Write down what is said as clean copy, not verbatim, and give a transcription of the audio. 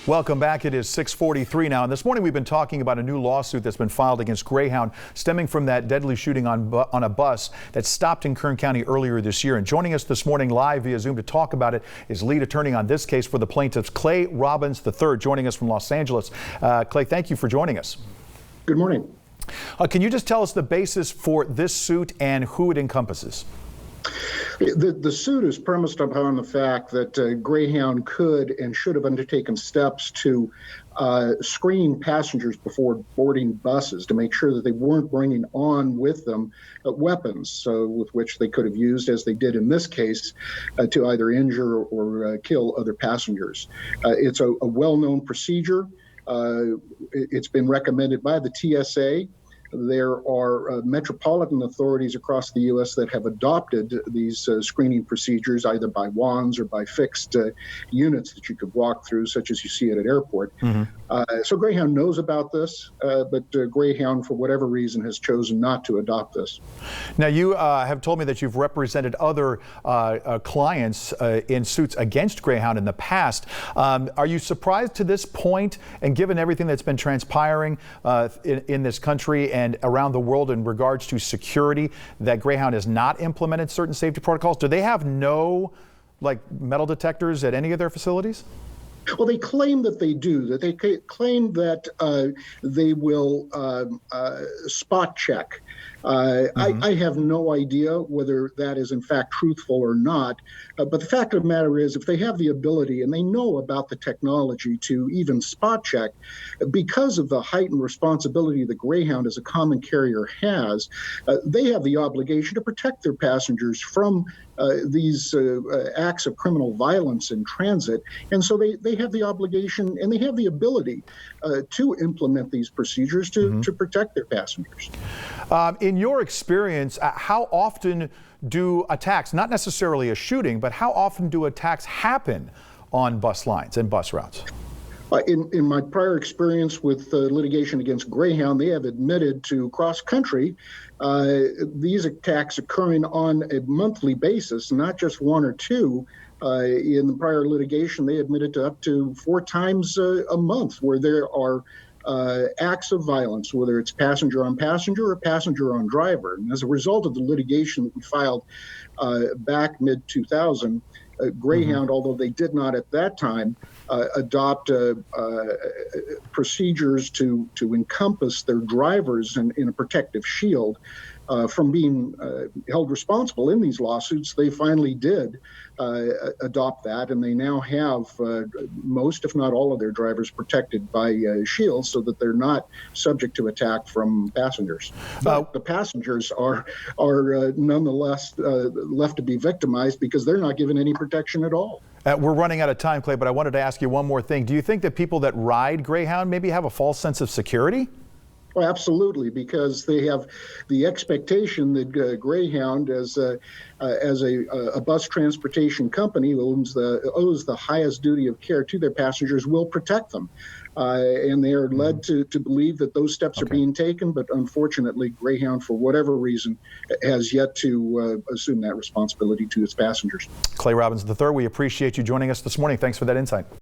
Welcome back. It is 6:43 now, and this morning we've been talking about a new lawsuit that's been filed against Greyhound stemming from that deadly shooting on a bus that stopped in Kern County earlier this year. And joining us this morning live via Zoom to talk about it is lead attorney on this case for the plaintiffs, Clay Robbins III, joining us from Los Angeles. Clay, thank you for joining us. Good morning. Can you just tell us the basis for this suit and who it encompasses? The suit is premised upon the fact that Greyhound could and should have undertaken steps to screen passengers before boarding buses to make sure that they weren't bringing on with them weapons with which they could have used, as they did in this case, to either injure or kill other passengers. It's a well-known procedure. It's been recommended by the TSA. There are metropolitan authorities across the U.S. that have adopted these screening procedures, either by wands or by fixed units that you could walk through, such as you see at an airport. Mm-hmm. So Greyhound knows about this, but Greyhound, for whatever reason, has chosen not to adopt this. Now, you have told me that you've represented other clients in suits against Greyhound in the past. Are you surprised to this point, and given everything that's been transpiring in this country and around the world in regards to security, that Greyhound has not implemented certain safety protocols? Do they have no metal detectors at any of their facilities? Well, they claim that they do, that they claim that they will spot check. I have no idea whether that is in fact truthful or not, but the fact of the matter is, if they have the ability and they know about the technology to even spot check, because of the heightened responsibility that Greyhound as a common carrier has, they have the obligation to protect their passengers from these acts of criminal violence in transit. And so they have the obligation and they have the ability to implement these procedures to protect their passengers. In your experience, how often do attacks, not necessarily a shooting, but how often do attacks happen on bus lines and bus routes? In my prior experience with litigation against Greyhound, they have admitted to cross-country these attacks occurring on a monthly basis, not just one or two. In the prior litigation, they admitted to up to 4 times a month where there are acts of violence, whether it's passenger on passenger or passenger on driver. And as a result of the litigation that we filed back mid-2000, Greyhound, although they did not at that time adopt procedures to encompass their drivers in a protective shield from being held responsible in these lawsuits, they finally did adopt that, and they now have most, if not all, of their drivers protected by shields so that they're not subject to attack from passengers. But the passengers are nonetheless left to be victimized because they're not given any protection at all. We're running out of time, Clay, but I wanted to ask you one more thing. Do you think that people that ride Greyhound maybe have a false sense of security? Well, absolutely, because they have the expectation that Greyhound, as a bus transportation company, owes the highest duty of care to their passengers, will protect them. And they are led to believe that those steps are being taken, but unfortunately, Greyhound, for whatever reason, has yet to assume that responsibility to its passengers. Clay Robbins III, we appreciate you joining us this morning. Thanks for that insight.